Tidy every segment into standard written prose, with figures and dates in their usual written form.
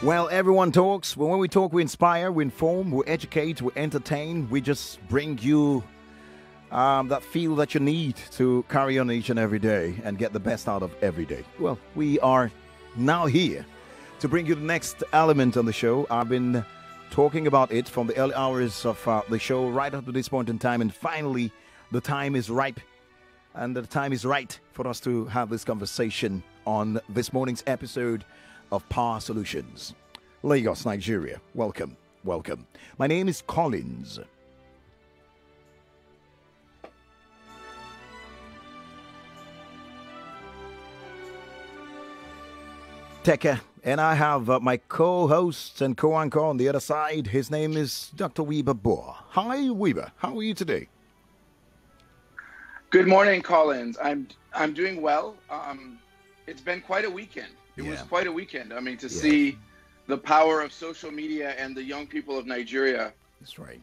Well, everyone talks. Well, when we talk, we inspire, we inform, we educate, we entertain. We just bring you that feel that you need to carry on each and every day and get the best out of every day. Well, we are now here to bring you the next element on the show. I've been talking about it from the early hours of the show right up to this point in time, and finally, the time is ripe and the time is right for us to have this conversation on this morning's episode of Power Solutions. Lagos, Nigeria. Welcome, welcome. My name is Collins. Teke, and I have my co-host and co-anchor on the other side. His name is Dr. Wiebe Boer. Hi, Wiebe. How are you today? Good morning, Collins. I'm doing well. It's been quite a weekend. It was quite a weekend. I mean, to see the power of social media and the young people of Nigeria. That's right.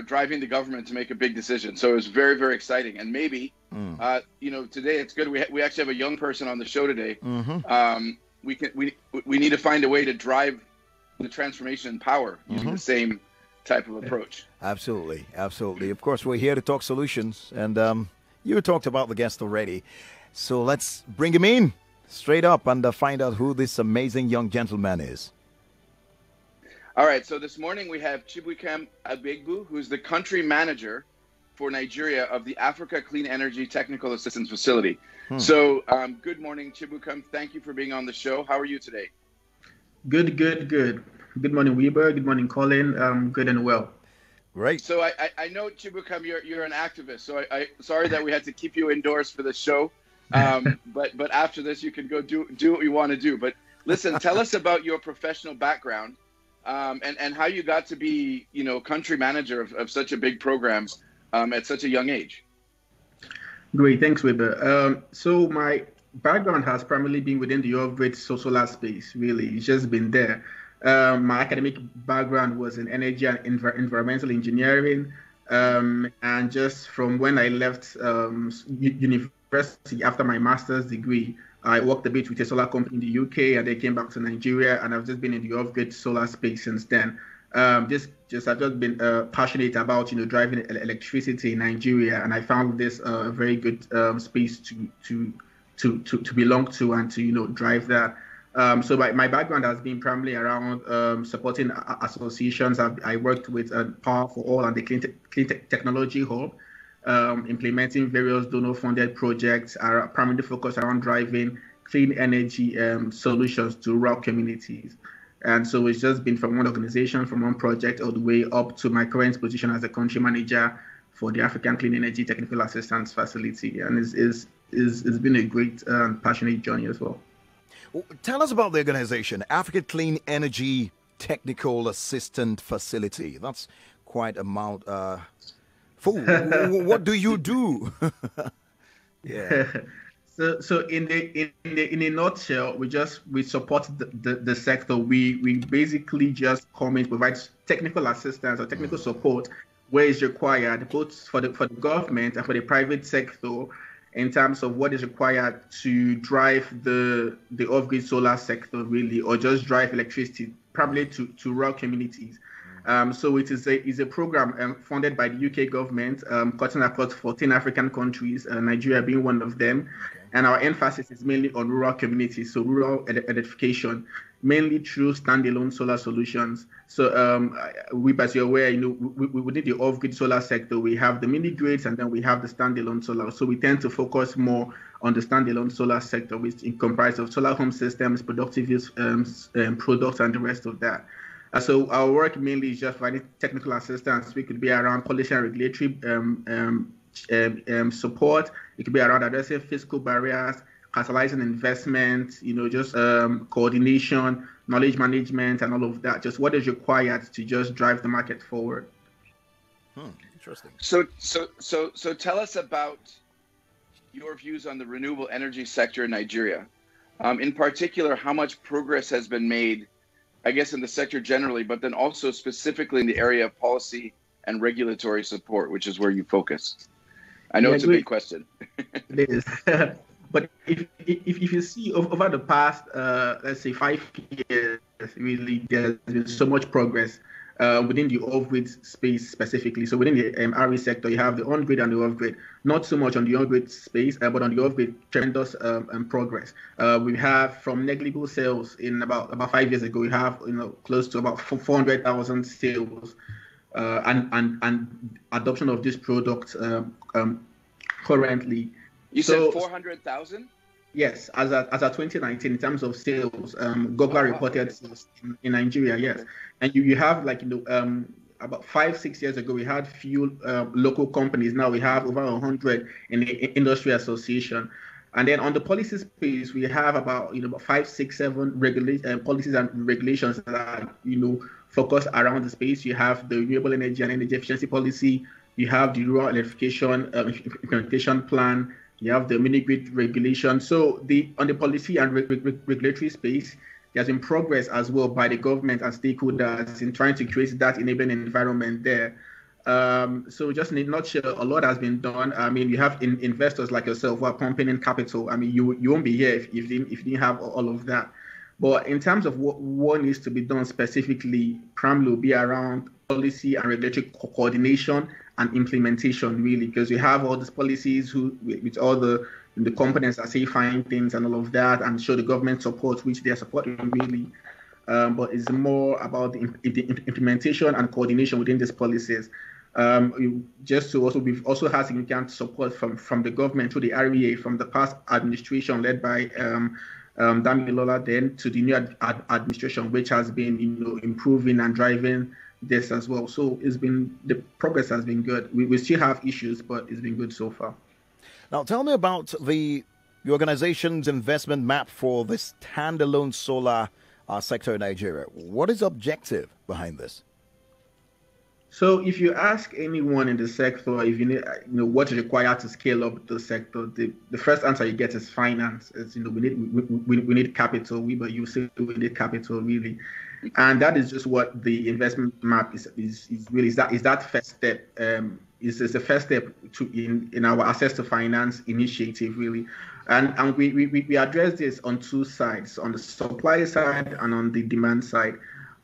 Driving the government to make a big decision. So it was very, very exciting. And maybe, today it's good. We actually have a young person on the show today. Mm-hmm. We need to find a way to drive the transformation in power using the same type of approach. Absolutely, absolutely. Of course, we're here to talk solutions, and you talked about the guest already. So let's bring him in straight up and find out who this amazing young gentleman is. All right, so this morning we have Chibuikem Agbaegbu, who's the country manager for Nigeria of the Africa Clean Energy Technical Assistance Facility. So good morning, Chibuikem. Thank you for being on the show. How are you today? Good. Good morning, Wiebe. Good morning, Colin. Good and well. Great. So I know, Chibuikem, you're an activist. So I sorry that we had to keep you indoors for the show. But after this, you can go do what you want to do. But listen, tell us about your professional background and how you got to be, country manager of such a big program at such a young age. Great, thanks, Wiebe. So my background has primarily been within the off-grid solar space. Really, it's just been there. My academic background was in energy and environmental engineering, and just from when I left university after my master's degree, I worked a bit with a solar company in the UK, and then came back to Nigeria, and I've just been in the off-grid solar space since then. I've just been passionate about driving electricity in Nigeria, and I found this a very good space to belong to and to drive that. So my background has been primarily around supporting associations. I worked with Power for All and the Clean Technology Hub, implementing various donor-funded projects are primarily focused around driving clean energy solutions to rural communities. And so it's just been from one organization, from one project, all the way up to my current position as a country manager for the African Clean Energy Technical Assistance Facility. And it's been a great and passionate journey as well. Tell us about the organization, African Clean Energy Technical Assistance Facility. That's quite a mouthful. What do you do? So in a nutshell, we support the sector. We basically just come in, provide technical assistance or technical support where it's required, both for the government and for the private sector, in terms of what is required to drive the off-grid solar sector, really, or just drive electricity, probably to rural communities. So it is a program funded by the UK government, cutting across 14 African countries, Nigeria being one of them. Okay. And our emphasis is mainly on rural communities, so rural electrification, mainly through standalone solar solutions. So as you're aware, within the off-grid solar sector, we have the mini grids and then we have the standalone solar. So we tend to focus more on the standalone solar sector, which is comprised of solar home systems, productive use products, and the rest of that. So our work mainly is just providing technical assistance. We could be around policy and regulatory support. It could be around addressing fiscal barriers, catalyzing investment, just coordination, knowledge management, and all of that. Just what is required to just drive the market forward. Interesting. So tell us about your views on the renewable energy sector in Nigeria. In particular, how much progress has been made, I guess, in the sector generally, but then also specifically in the area of policy and regulatory support, which is where you focus. I know it's a big question. It is. But if you see over the past, let's say 5 years, really, there's been so much progress within the off-grid space specifically. So within the RE sector, you have the on-grid and the off-grid. Not so much on the on-grid space, but on the off-grid, tremendous progress. We have from negligible sales in about 5 years ago, we have close to about 400,000 sales and adoption of this product currently. You said 400,000? Yes, as at 2019 in terms of sales, Google reported sales in Nigeria. Yes, and you have about 5-6 years ago we had few local companies. Now we have over 100 in the industry association. And then on the policy space, we have about 5, 6, 7 policies and regulations that are focused around the space. You have the renewable energy and energy efficiency policy. You have the rural electrification implementation plan. You have the mini grid regulation. So on the policy and regulatory space, there's been progress as well by the government and stakeholders in trying to create that enabling environment there. So just in a nutshell, a lot has been done. I mean, you have investors like yourself who are pumping in capital. I mean, you won't be here if you didn't have all of that. But in terms of what needs to be done specifically, primarily will be around policy and regulatory coordination and implementation, really, because you have all these policies with all the components that say fine things and all of that, and show the government support, which they are supporting, really. But it's more about the implementation and coordination within these policies. We've also had significant support from the government through the REA from the past administration led by Damilola, then to the new administration, which has been improving and driving this as well. So the progress has been good. We still have issues, but it's been good so far. Now tell me about the organization's investment map for this standalone solar sector in Nigeria. What is the objective behind this? So if you ask anyone in the sector, if you need, what is required to scale up the sector, the first answer you get is finance. It's, we need capital. Wiebe, you say we need capital, really, and that is just what the investment map is really. Is that first step? Is the first step in our access to finance initiative, really, and we address this on two sides, on the supply side and on the demand side.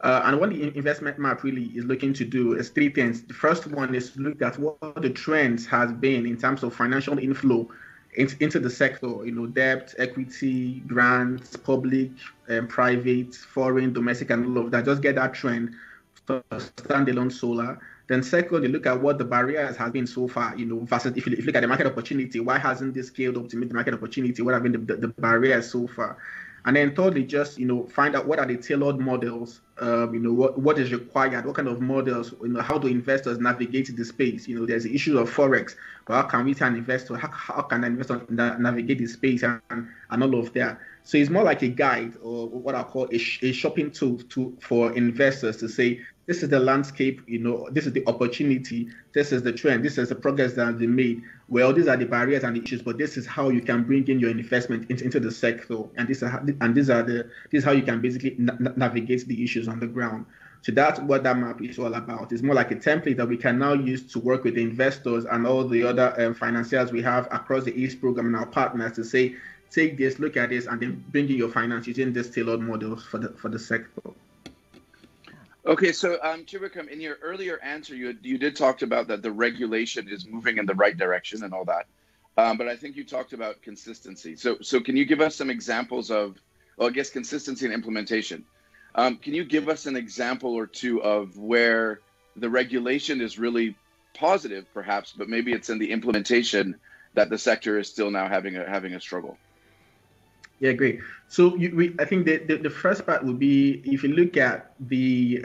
And what the investment map really is looking to do is three things. The first one is to look at what the trends has been in terms of financial inflow into the sector, debt, equity, grants, public, private, foreign, domestic, and all of that. Just get that trend for standalone solar. Then second, you look at what the barriers have been so far, versus if you look at the market opportunity, why hasn't this scaled up to meet the market opportunity? What have been the barriers so far? And then thirdly, just find out what are the tailored models, what is required, what kind of models, how do investors navigate the space? There's the issue of forex, but how can we tell an investor, how can an investor navigate the space and all of that? So it's more like a guide, or what I call a shopping tool for investors to say, this is the landscape, this is the opportunity, this is the trend, this is the progress that has been made. Well, these are the barriers and the issues, but this is how you can bring in your investment into the sector, and this is how you can basically navigate the issues on the ground. So that's what that map is all about. It's more like a template that we can now use to work with the investors and all the other financiers we have across the ACE program and our partners to say, take this, look at this, and then bring in your finance using this tailored models for the sector. Okay, so Chibuikem, in your earlier answer, you did talk about that the regulation is moving in the right direction and all that, but I think you talked about consistency. So can you give us some examples of, well, I guess consistency and implementation? Can you give us an example or two of where the regulation is really positive, perhaps, but maybe it's in the implementation that the sector is still now having a struggle? Yeah, great. So I think the first part would be, if you look at the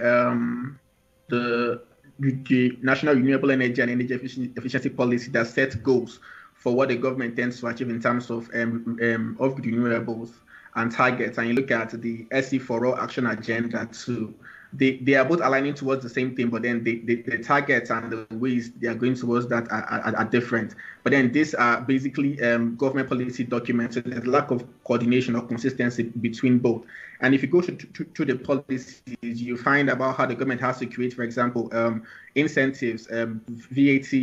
National Renewable Energy and Energy Efficiency Policy that sets goals for what the government tends to achieve in terms of renewables and targets, and you look at the SE for All Action Agenda too, they are both aligning towards the same thing, but then the targets and the ways they are going towards that are different. But then these are basically government policy documents, so there's lack of coordination or consistency between both. And if you go to the policies, you find about how the government has to create, for example, incentives, VAT,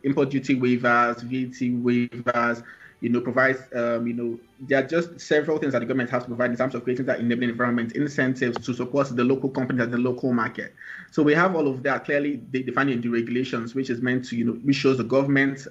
import duty waivers, VAT waivers, provides, there are just several things that the government has to provide in terms of creating that enabling environment, incentives to support the local companies and the local market. So we have all of that clearly defined in the regulations, which is meant to, which shows the government's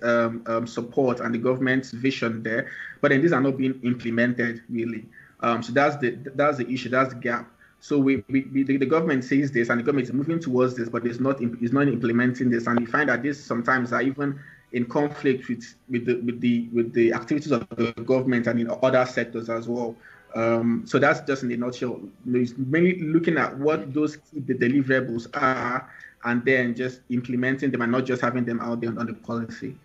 support and the government's vision there. But then these are not being implemented really. So that's the issue, that's the gap. So the government says this, and the government is moving towards this, but it's not implementing this, and we find that this sometimes are even in conflict with the activities of the government and in other sectors as well. So that's just in a nutshell. It's mainly looking at what those key deliverables are, and then just implementing them and not just having them out there on the policy.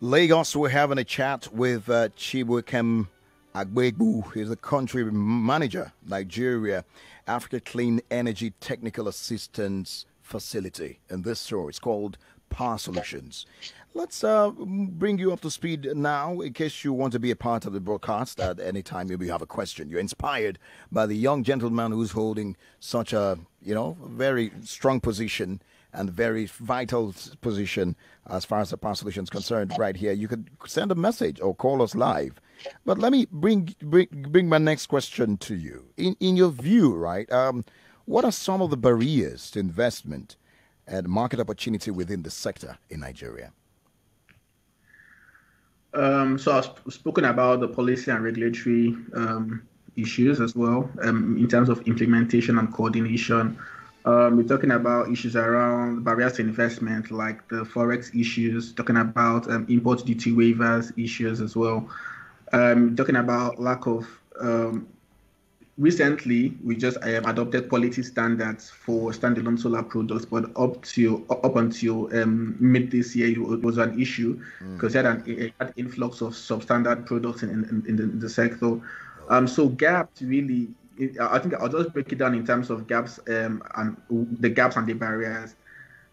Lagos, we're having a chat with Chibuikem Agbaegbu. He's the country manager, Nigeria, Africa Clean Energy Technical Assistance Facility. And this show is called Power Solutions. Let's bring you up to speed now in case you want to be a part of the broadcast at any time. Maybe you have a question. You're inspired by the young gentleman who's holding such a, very strong position and very vital position as far as the Power Solutions is concerned right here. You could send a message or call us live. But let me bring my next question to you. In your view, right, what are some of the barriers to investment and market opportunity within the sector in Nigeria? So I've spoken about the policy and regulatory issues as well in terms of implementation and coordination. We're talking about issues around barriers to investment, like the forex issues, talking about import duty waivers issues as well. Talking about lack of recently, we just adopted quality standards for standalone solar products, but up until mid this year, it was an issue because it had influx of substandard products in the sector. So gaps really, I think I'll just break it down in terms of gaps and the gaps and the barriers.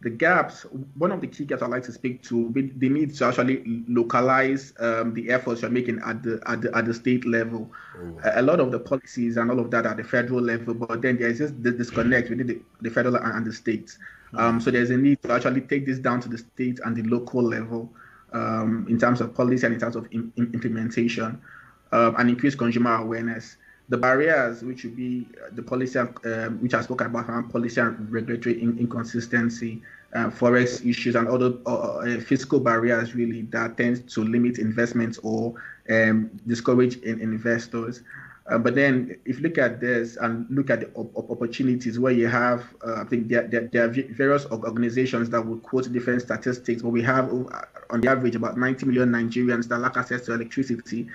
The gaps, one of the key gaps I'd like to speak to, the need to actually localize the efforts you're making at the state level. A lot of the policies and all of that at the federal level, but then there's just the disconnect between the federal and the states. So there's a need to actually take this down to the state and the local level in terms of policy and in terms of implementation and increase consumer awareness. The barriers, which would be the policy, which I spoke about, around policy and regulatory inconsistency, forex issues, and other fiscal barriers, really, that tends to limit investments or discourage investors. But then, if you look at this and look at the opportunities where you have, I think there are various organizations that will quote different statistics, but we have, on the average, about 90 million Nigerians that lack access to electricity,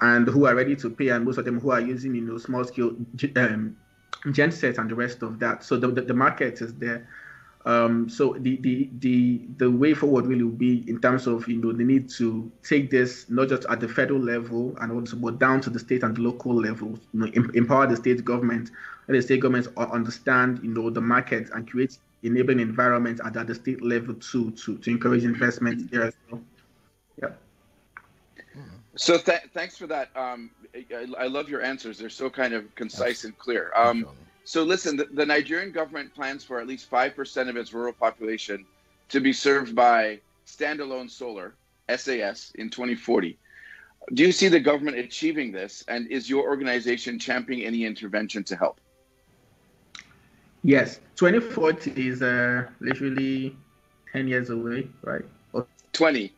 and who are ready to pay, and most of them who are using, small-scale gensets and the rest of that. So the market is there. So the way forward really will be in terms of the need to take this not just at the federal level and also but down to the state and the local level. Empower the state government, let the state governments understand the market and create enabling environment at the state level to encourage investment here as well. Yeah. So thanks for that. I love your answers. They're so kind of concise and clear. So listen, the Nigerian government plans for at least 5% of its rural population to be served by standalone solar, SAS, in 2040. Do you see the government achieving this? And is your organization championing any intervention to help? Yes, 2040 is literally 10 years away, right? 20.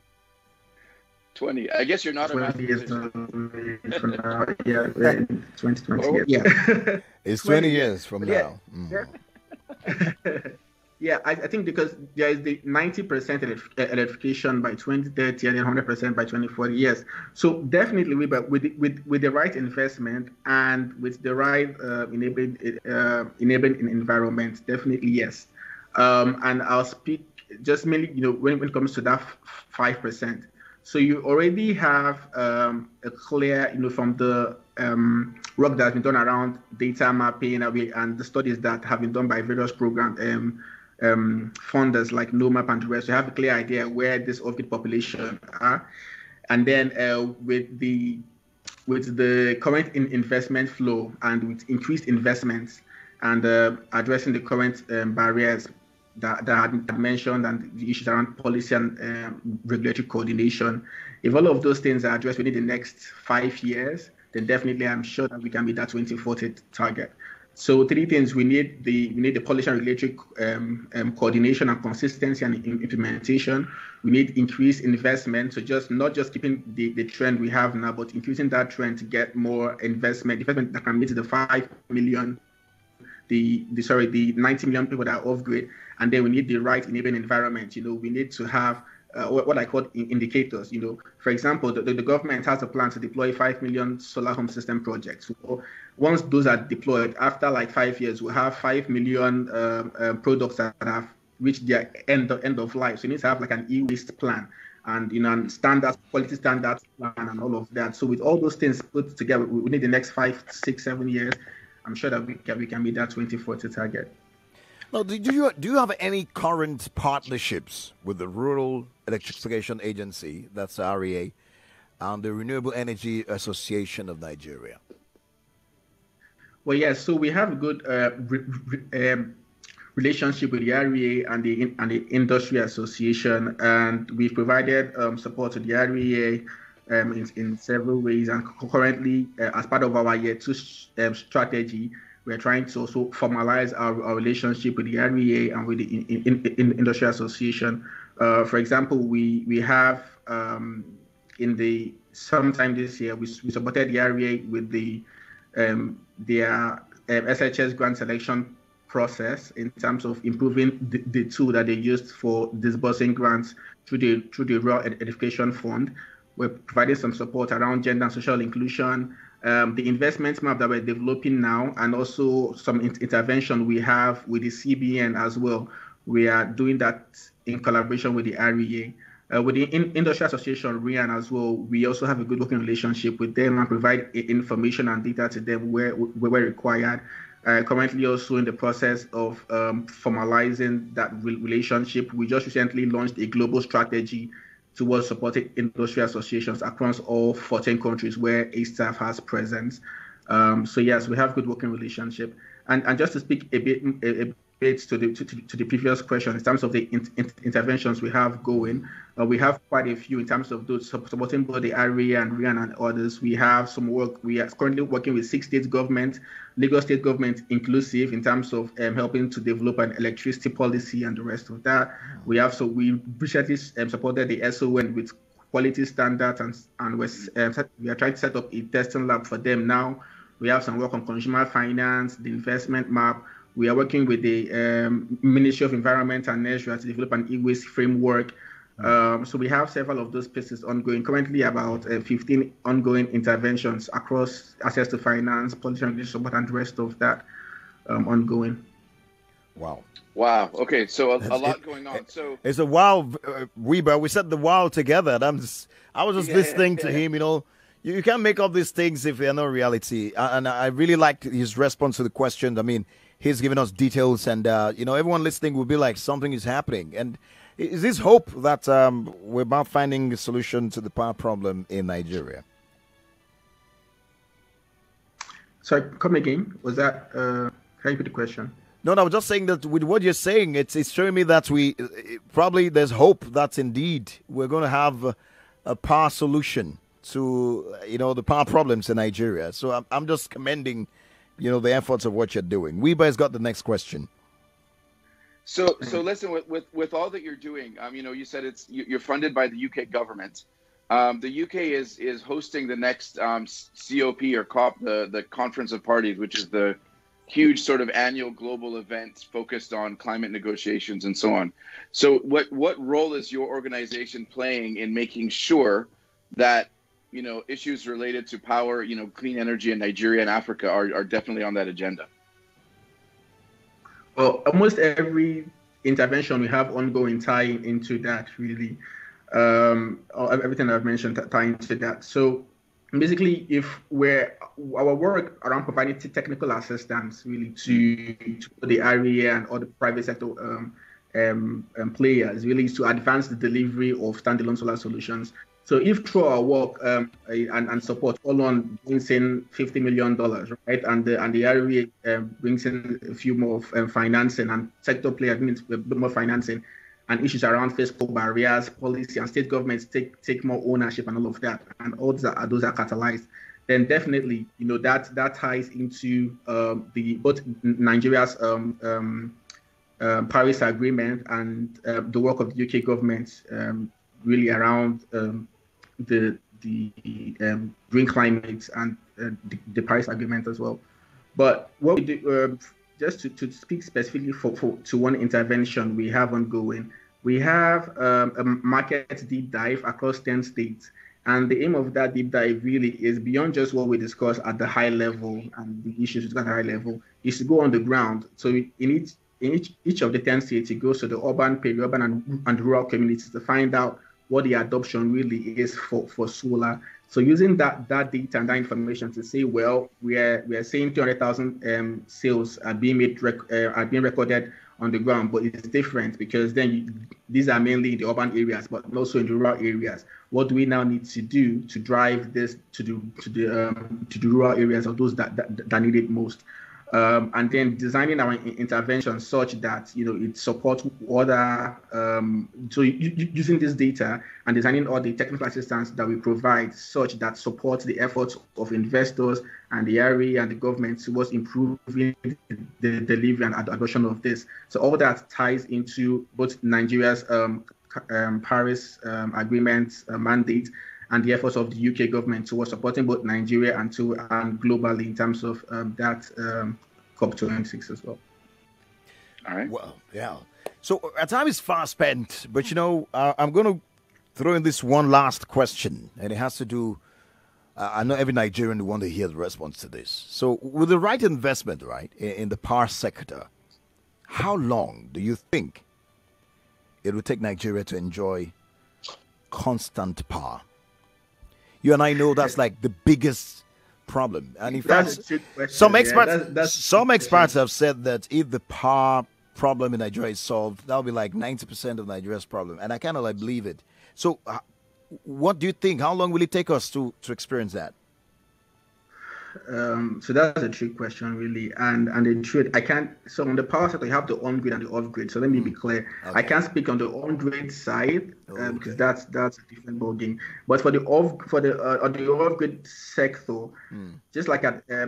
I guess you're not 20 years away from now. Yeah, 2020. Yeah. It's 20 years from now. Yeah, I think because there is the 90% electrification by 2030 and then 100% by 2040. Yes, so definitely, with the right investment and with the right enabling environment, definitely yes. And I'll speak just mainly, when it comes to that 5%. So you already have a clear, from the work that has been done around data mapping and the studies that have been done by various program funders like NOMAP and the rest. You have a clear idea where this off-grid population are, and then with the current investment flow and with increased investments and addressing the current barriers that I had mentioned, and the issues around policy and regulatory coordination. If all of those things are addressed within the next 5 years, then definitely I'm sure that we can meet that 2040 target. So three things: we need the policy and regulatory coordination and consistency and implementation. We need increased investment, so not just keeping the trend we have now, but increasing that trend to get more investment that can meet the 5 million, the 90 million people that are off grid. And then we need the right enabling environment. We need to have what I call indicators. For example, the government has a plan to deploy 5 million solar home system projects. So once those are deployed, after like 5 years, we'll have 5 million products that have reached their end of life. So you need to have like an e-waste plan and and standards, quality standards plan, and all of that. So with all those things put together, we need the next 5, 6, 7 years. I'm sure that we can meet that 2040 target. Now, do you have any current partnerships with the Rural Electrification Agency, that's REA, and the Renewable Energy Association of Nigeria? Well, yes. So we have a good relationship with the REA and the Industry Association, and we've provided support to the REA in several ways. And currently, as part of our year 2 strategy, we're trying to also formalize our relationship with the REA and with the Industry Association. For example, we have sometime this year we supported the REA with their SHS grant selection process in terms of improving the tool that they used for disbursing grants through the Rural Education Fund. We're providing some support around gender and social inclusion, the investment map that we're developing now, and also some intervention we have with the CBN as well. We are doing that in collaboration with the REA. With the Industry Association, RIAN, as well, we also have a good working relationship with them and provide information and data to them where required. Currently also in the process of formalizing that relationship. We just recently launched a global strategy towards supporting industry associations across all 14 countries where ASTAF has presence. So yes, we have good working relationship. And just to speak a bit to the previous question, in terms of the interventions we have going, we have quite a few in terms of those supporting both the REA and RIAN and others. We have some work. We are currently working with 6 state governments, Lagos state government inclusive, in terms of helping to develop an electricity policy and the rest of that. We recently supported the SON with quality standards, and we are trying to set up a testing lab for them now. We have some work on consumer finance, the investment map. We are working with the Ministry of Environment and Nature to develop an e-waste framework. So we have several of those pieces ongoing. Currently, about 15 ongoing interventions across access to finance, policy and support, and the rest of that ongoing. Wow. Okay, so a lot going on. So it's a wow, Wiebe. We said the wow together. I was just listening to him. You can't make up these things if they're not reality. And I really liked his response to the question. I mean, he's giving us details, and everyone listening will be like, something is happening. And is this hope that we're about finding a solution to the power problem in Nigeria? Sorry, come again. Was that? Can you repeat the question? No, I was just saying that with what you're saying, it's showing me that probably there's hope that indeed we're going to have a power solution to the power problems in Nigeria. So I'm just commending the efforts of what you're doing. Wiebe has got the next question. So listen, with all that you're doing, you said you're funded by the UK government. The UK is hosting the next COP or COP, the Conference of Parties, which is the huge sort of annual global event focused on climate negotiations and so on. So what role is your organization playing in making sure that issues related to power, clean energy in Nigeria and Africa are definitely on that agenda? Well, almost every intervention we have ongoing tying into that, really. Everything I've mentioned tying into that. So basically, our work around providing technical assistance really to the area and all the private sector players really is to advance the delivery of standalone solar solutions. So if through our work and support, all on brings in $50 million, right, and the RWA brings in a few more financing, and sector players means a bit more financing, and issues around fiscal barriers, policy, and state governments take more ownership and all of that, and all those are catalyzed, then definitely, that ties into both Nigeria's Paris Agreement and the work of the UK government, really around the green climate and the Paris Agreement as well. But what we do, just to speak specifically to one intervention we have ongoing, we have a market deep dive across 10 states. And the aim of that deep dive really is beyond just what we discuss at the high level and the issues at the high level, is to go on the ground. So in each of the 10 states, it goes to the urban, peri-urban, and rural communities to find out what the adoption really is for solar. So using that data and that information to say, well, we are saying 200,000 sales are being recorded on the ground, but it's different because then these are mainly in the urban areas, but also in the rural areas. What do we now need to do to drive this to the rural areas of those that need it most? And then designing our intervention such that it supports other. So using this data and designing all the technical assistance that we provide, such that supports the efforts of investors and the area and the government towards improving the delivery and adoption of this. So all that ties into both Nigeria's Paris Agreement mandate and the efforts of the UK government towards supporting both Nigeria and globally in terms of that COP26 as well. All right. Well, yeah. So our time is fast spent, but I'm going to throw in this one last question, and it has to do. I know every Nigerian will want to hear the response to this. So, with the right investment, right, in the power sector, how long do you think it will take Nigeria to enjoy constant power? You and I know that's like the biggest problem. And in fact, some experts have said that if the power problem in Nigeria is solved, that'll be like 90% of Nigeria's problem. And I kind of believe it. So what do you think? How long will it take us to experience that? So that's a trick question, really. And the truth, I can't. So on the power sector, you have the on-grid and the off-grid. So let me be clear. Okay. I can't speak on the on-grid side because that's a different ballgame. But for the off-grid sector, just like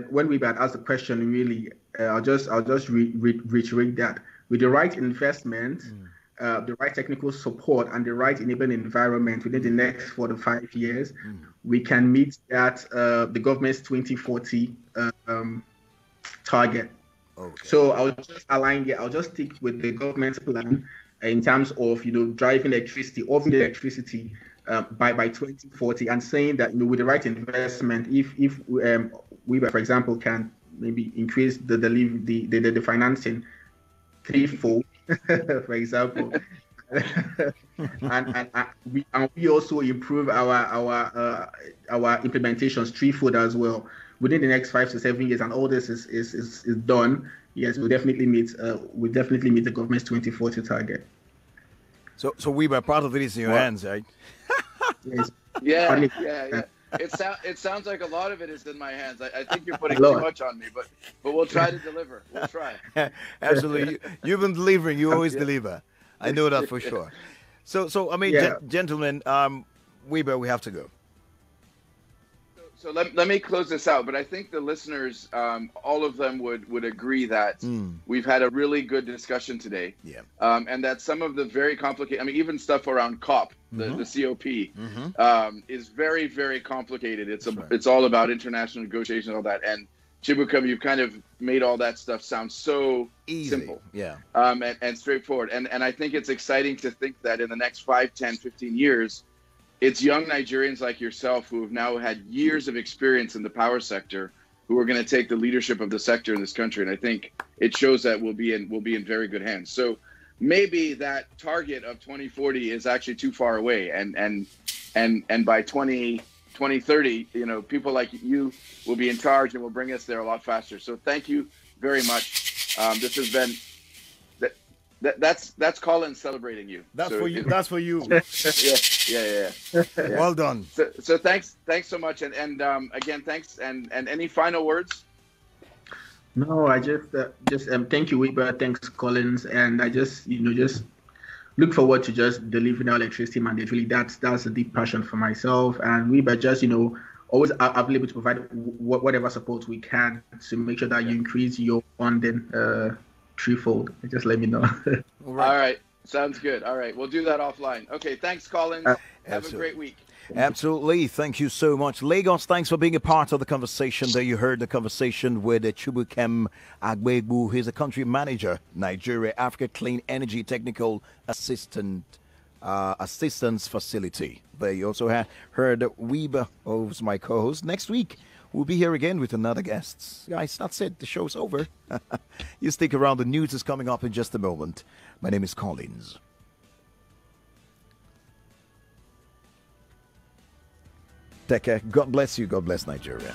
when we had asked the question, really, I'll just reiterate that with the right investment. The right technical support and the right enabling environment within the next 4 to 5 years, we can meet that the government's 2040 target. Okay. So I'll just align here. I'll just stick with the government's plan in terms of driving electricity, offering electricity by 2040, and saying that with the right investment, if Wiebe, for example, can maybe increase the financing threefold. For example, and we also improve our implementations threefold as well within the next 5 to 7 years, and all this is done. Yes, we'll definitely meet the government's 2040 target. So Wiebe, part of it is in your hands, right? Yes. Yeah. It sounds like a lot of it is in my hands. I think you're putting too much on me, but we'll try to deliver. We'll try. Absolutely. You've been delivering. You always deliver. I know that for sure. So I mean, gentlemen, Wiebe, we have to go. So let me close this out, but I think the listeners, all of them would agree that we've had a really good discussion today. Yeah. And that some of the very complicated, even stuff around COP, the COP, is very, very complicated. It's all about international negotiations and all that. And Chibuikem, you've kind of made all that stuff sound so easy. Simple. Yeah. And straightforward. And I think it's exciting to think that in the next 5, 10, 15 years, it's young Nigerians like yourself who have now had years of experience in the power sector who are going to take the leadership of the sector in this country. And I think it shows that we'll be in very good hands. So maybe that target of 2040 is actually too far away. And by 2030, people like you will be in charge and will bring us there a lot faster. So thank you very much. This has been That's Collins celebrating you. That's So for you. That's for you. Yeah. Well done. So thanks so much, and again thanks, and any final words? No, I just thank you, Wiebe. Thanks, Collins, and I just just look forward to just delivering our electricity mandate. Really, that's a deep passion for myself, and Wiebe just always available to provide whatever support we can to make sure that you increase your funding threefold. Just let me know. All right. Sounds good. All right. We'll do that offline. Okay. Thanks, Collins. Have a great week. Absolutely. Thank you so much. Lagos, thanks for being a part of the conversation. There you heard the conversation with Chibuikem Agbaegbu. He's a country manager, Nigeria, Africa Clean Energy Technical Assistance Facility. There you also heard Wiebe, who's my co-host. Next week, we'll be here again with another guest. Guys, that's it. The show's over. You stick around. The news is coming up in just a moment. My name is Collins. Teke, God bless you. God bless Nigeria.